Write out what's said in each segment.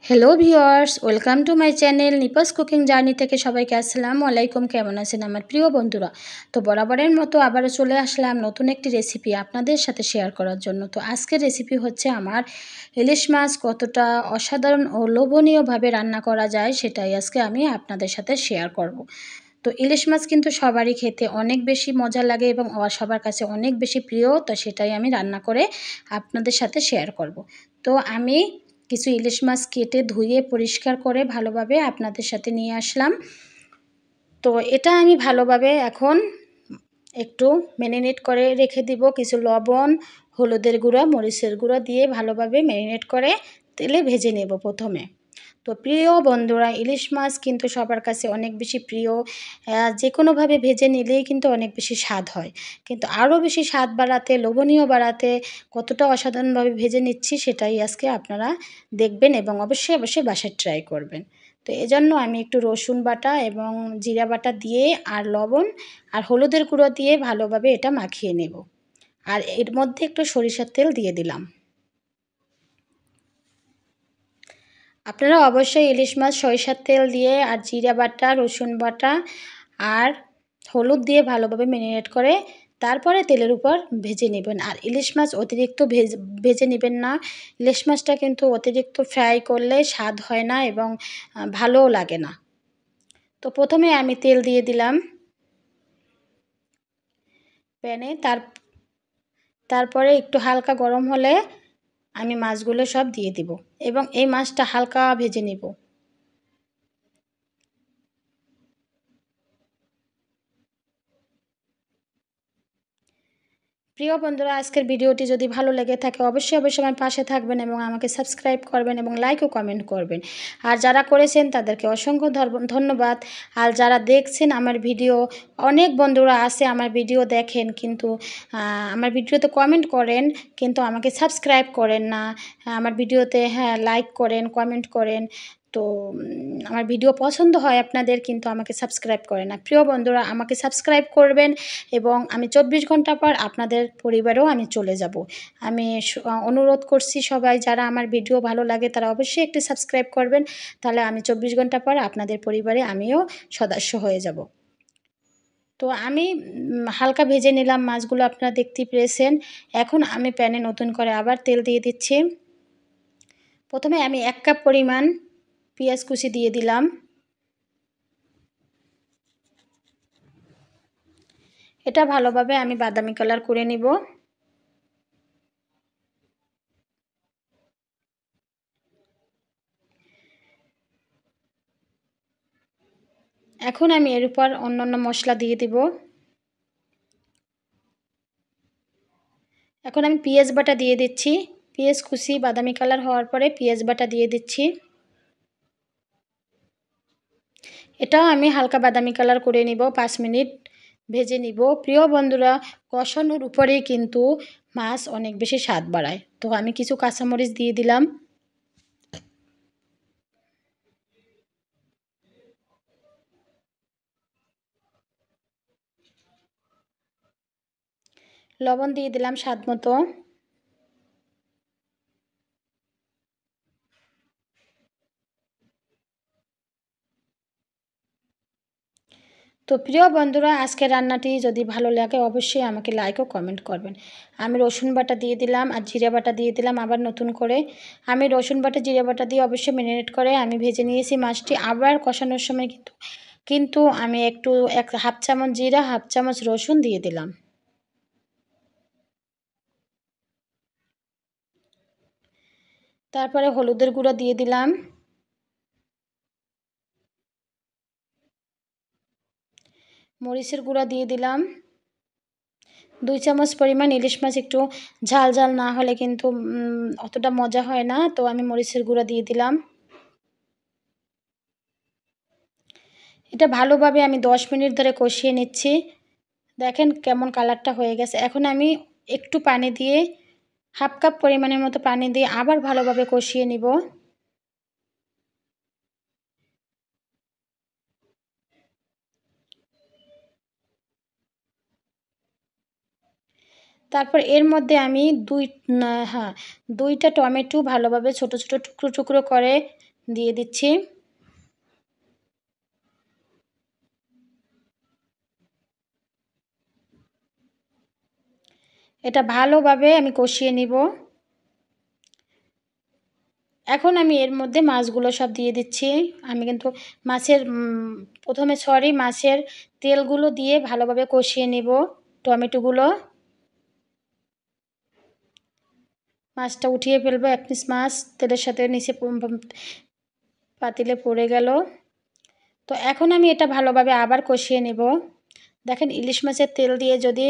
Hello viewers, welcome to my channel নিপাস cooking journey থেকে সবাইকে আসসালামু আলাইকুম। কেমন আছেন আমার প্রিয় বন্ধুরা? তো বরাবরের মতো আবারও চলে আসলাম নতুন একটি রেসিপি আপনাদের সাথে শেয়ার করার জন্য। তো আজকের রেসিপি হচ্ছে আমার ইলিশ মাছ কতটা অসাধারণ ও লোভনীয়ভাবে রান্না করা যায় সেটাই আজকে আমি আপনাদের সাথে শেয়ার করব। তো ইলিশ মাছ কিন্তু সবারই খেতে অনেক বেশি মজা লাগে এবং সবার কাছে অনেক বেশি প্রিয়। তো সেটাই আমি রান্না করে আপনাদের সাথে শেয়ার করব। তো আমি কিছু ইলিশ মাছ কেটে ধুয়ে পরিষ্কার করে ভালোভাবে আপনাদের সাথে নিয়ে আসলাম। তো এটা আমি ভালোভাবে এখন একটু ম্যারিনেট করে রেখে দিব। কিছু লবণ, হলুদের গুঁড়া, মরিচের গুঁড়া দিয়ে ভালোভাবে ম্যারিনেট করে তেলে ভেজে নেব প্রথমে। তো প্রিয় বন্ধুরা, ইলিশ মাছ কিন্তু সবার কাছে অনেক বেশি প্রিয়। যে কোনোভাবে ভেজে নিলেই কিন্তু অনেক বেশি স্বাদ হয়। কিন্তু আরও বেশি স্বাদ বাড়াতে, লোভনীয় বাড়াতে কতটা অসাধারণভাবে ভেজে নিচ্ছি সেটাই আজকে আপনারা দেখবেন এবং অবশ্যই অবশ্যই বাসায় ট্রাই করবেন। তো এজন্য আমি একটু রসুন বাটা এবং জিরা বাটা দিয়ে আর লবণ আর হলুদের গুঁড়ো দিয়ে ভালোভাবে এটা মাখিয়ে নেব। আর এর মধ্যে একটু সরিষার তেল দিয়ে দিলাম। আপনারা অবশ্যই ইলিশ মাছ সরিষার তেল দিয়ে আর জিরা বাটা, রসুন বাটা আর হলুদ দিয়ে ভালোভাবে ম্যারিনেট করে তারপরে তেলের উপর ভেজে নেবেন। আর ইলিশ মাছ অতিরিক্ত ভেজে নেবেন না। ইলিশ মাছটা কিন্তু অতিরিক্ত ফ্রাই করলে স্বাদ হয় না এবং ভালোও লাগে না। তো প্রথমে আমি তেল দিয়ে দিলাম প্যানে, তারপরে একটু হালকা গরম হলে আমি মাছগুলো সব দিয়ে দিব এবং এই মাছটা হালকা ভেজে নেব। প্রিয় বন্ধুরা, আজকের ভিডিওটি যদি ভালো লেগে থাকে অবশ্যই অবশ্যই আমার পাশে থাকবেন এবং আমাকে সাবস্ক্রাইব করবেন এবং লাইক ও কমেন্ট করবেন। আর যারা করেছেন তাদেরকে অসংখ্য ধন্যবাদ। আর যারা দেখছেন আমার ভিডিও, অনেক বন্ধুরা আছে আমার ভিডিও দেখেন কিন্তু আমার ভিডিওতে কমেন্ট করেন কিন্তু আমাকে সাবস্ক্রাইব করেন না। আমার ভিডিওতে লাইক করেন, কমেন্ট করেন। তো আমার ভিডিও পছন্দ হয় আপনাদের কিন্তু আমাকে সাবস্ক্রাইব করে না। প্রিয় বন্ধুরা, আমাকে সাবস্ক্রাইব করবেন এবং আমি 24 ঘন্টা পর আপনাদের পরিবারেও আমি চলে যাব। আমি অনুরোধ করছি সবাই যারা আমার ভিডিও ভালো লাগে তারা অবশ্যই একটি সাবস্ক্রাইব করবেন। তাহলে আমি 24 ঘন্টা পর আপনাদের পরিবারে আমিও সদস্য হয়ে যাব। তো আমি হালকা ভেজে নিলাম মাছগুলো, আপনারা দেখতেই পেয়েছেন। এখন আমি প্যানে নতুন করে আবার তেল দিয়ে দিচ্ছি। প্রথমে আমি 1 কাপ পরিমাণ পেঁয়াজ কুচি দিয়ে দিলাম। এটা ভালোভাবে আমি বাদামি কালার করে নিব। এখন আমি এর উপর অন্যান্য মশলা দিয়ে দিব। এখন আমি পেঁয়াজ বাটা দিয়ে দিচ্ছি। পেঁয়াজ কুচি বাদামি কালার হওয়ার পরে পেঁয়াজ বাটা দিয়ে দিচ্ছি। এটাও আমি হালকা বাদামি কালার করে নিব, 5 মিনিট ভেজে নিব। প্রিয় বন্ধুরা, কষানোর উপরেই কিন্তু মাছ অনেক বেশি স্বাদ বাড়ায়। তো আমি কিছু কাঁচামরিচ দিয়ে দিলাম। লবণ দিয়ে দিলাম স্বাদ মতো। তো প্রিয় বন্ধুরা, আজকের রান্নাটি যদি ভালো লাগে অবশ্যই আমাকে লাইক ও কমেন্ট করবেন। আমি রসুন বাটা দিয়ে দিলাম আর জিরা বাটা দিয়ে দিলাম আবার নতুন করে। আমি রসুন বাটা জিরা বাটা দিয়ে অবশ্যই ম্যারিনেট করে আমি ভেজে নিয়েছি মাছটি। আবার কষানোর সময় কিন্তু আমি একটু হাফ চামচ জিরা, হাফ চামচ রসুন দিয়ে দিলাম। তারপরে হলুদের গুঁড়ো দিয়ে দিলাম। মরিচের গুঁড়া দিয়ে দিলাম। 2 চামচ পরিমাণ। ইলিশ মাছ একটু ঝাল ঝাল না হলে কিন্তু অতটা মজা হয় না, তো আমি মরিচের গুঁড়া দিয়ে দিলাম। এটা ভালোভাবে আমি 10 মিনিট ধরে কষিয়ে নিচ্ছি। দেখেন কেমন কালারটা হয়ে গেছে। এখন আমি একটু পানি দিয়ে, হাফ কাপ পরিমাণের মতো পানি দিয়ে আবার ভালোভাবে কষিয়ে নিব। তারপর এর মধ্যে আমি 2টা টমেটো ভালোভাবে ছোট ছোট টুকরো টুকরো করে দিয়ে দিচ্ছি। এটা ভালোভাবে আমি কষিয়ে নিব। এখন আমি এর মধ্যে মাছগুলো সব দিয়ে দিচ্ছি। আমি কিন্তু মাছের মাছের তেলগুলো দিয়ে ভালোভাবে কষিয়ে নিব টমেটোগুলো। মাছটা উঠিয়ে ফেলবো। এক পিস মাছ তেলের সাথে নিচে পাতিলে পড়ে গেল। তো এখন আমি এটা ভালোভাবে আবার কষিয়ে নেব। দেখেন ইলিশ মাছের তেল দিয়ে যদি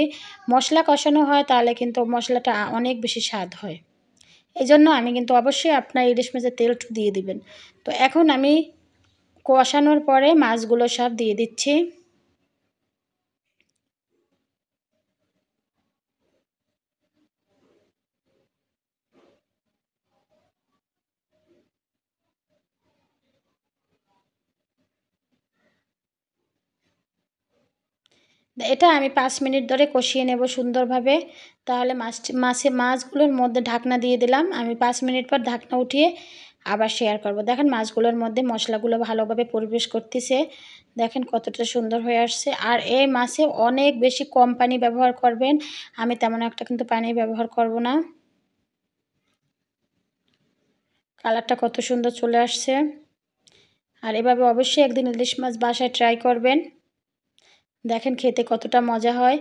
মশলা কষানো হয় তাহলে কিন্তু মশলাটা অনেক বেশি স্বাদ হয়। এই জন্য আমি কিন্তু অবশ্যই আপনার ইলিশ মাছের তেলটা দিয়ে দিবেন। তো এখন আমি কষানোর পরে মাছগুলো সব দিয়ে দিচ্ছি। এটা আমি 5 মিনিট ধরে কষিয়ে নেব সুন্দরভাবে। তাহলে মাছগুলোর মধ্যে ঢাকনা দিয়ে দিলাম। আমি 5 মিনিট পর ঢাকনা উঠিয়ে আবার শেয়ার করব। দেখেন মাছগুলোর মধ্যে মশলাগুলো ভালোভাবে পরিবেশ করতেছে। দেখেন কতটা সুন্দর হয়ে আসছে। আর এই মাছে অনেক বেশি কম পানি ব্যবহার করবেন। আমি তেমন একটা কিন্তু পানি ব্যবহার করব না। কালারটা কত সুন্দর চলে আসছে। আর এভাবে অবশ্যই একদিন ইলিশ মাছ বাসায় ট্রাই করবেন। দেখেন খেতে কতটা মজা হয়।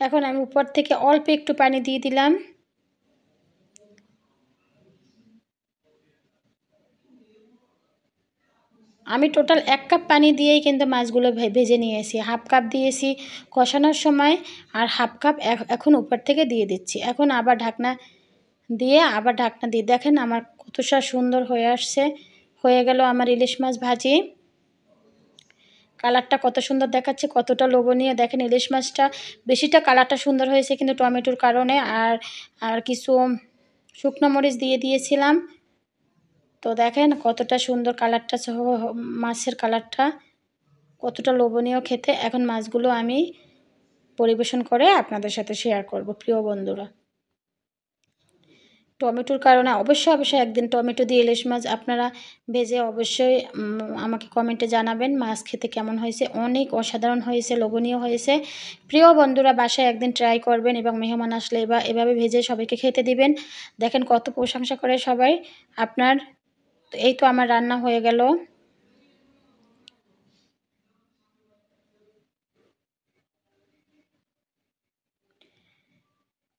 এখন আমি উপর থেকে অল্প একটু পানি দিয়ে দিলাম। আমি টোটাল 1 কাপ পানি দিয়েই কিন্তু মাছগুলো ভেজে নিয়েছি। হাফ কাপ দিয়েছি কষানোর সময় আর হাফ কাপ এখন উপর থেকে দিয়ে দিচ্ছি। এখন আবার ঢাকনা দিয়ে দেখেন আমার কতটা সুন্দর হয়ে আসছে। হয়ে গেল আমার ইলিশ মাছ ভাজি। কালারটা কত সুন্দর দেখাচ্ছে, কতটা লোভনীয়। দেখেন ইলিশ মাছটা বেশিটা কালারটা সুন্দর হয়েছে কিন্তু টমেটোর কারণে। আর কিছু শুকনো মরিচ দিয়ে দিয়েছিলাম। তো দেখেন কতটা সুন্দর কালারটা সহ মাছের কালারটা কতটা লোভনীয় খেতে। এখন মাছগুলো আমি পরিবেশন করে আপনাদের সাথে শেয়ার করব প্রিয় বন্ধুরা। টমেটোর কারণে অবশ্যই একদিন টমেটো দিয়ে ইলিশ মাছ আপনারা ভেজে অবশ্যই আমাকে কমেন্টে জানাবেন মাছ খেতে কেমন হয়েছে। অনেক অসাধারণ হয়েছে, লোভনীয় হয়েছে। প্রিয় বন্ধুরা বাসায় একদিন ট্রাই করবেন এবং মেহমান আসলে এভাবে ভেজে সবাইকে খেতে দিবেন। দেখেন কত প্রশংসা করে সবাই আপনার। এই তো আমার রান্না হয়ে গেল।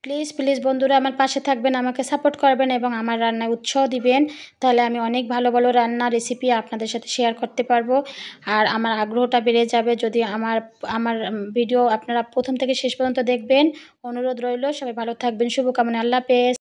প্লিজ বন্ধুরা আমার পাশে থাকবেন, আমাকে সাপোর্ট করবেন এবং আমার রান্নায় উৎসাহ দিবেন। তাহলে আমি অনেক ভালো ভালো রান্না রেসিপি আপনাদের সাথে শেয়ার করতে পারবো। আর আমার আগ্রহটা বেড়ে যাবে যদি আমার ভিডিও আপনারা প্রথম থেকে শেষ পর্যন্ত দেখবেন। অনুরোধ রইল, সবাই ভালো থাকবেন। শুভকামনা। আল্লাহ হাফেজ।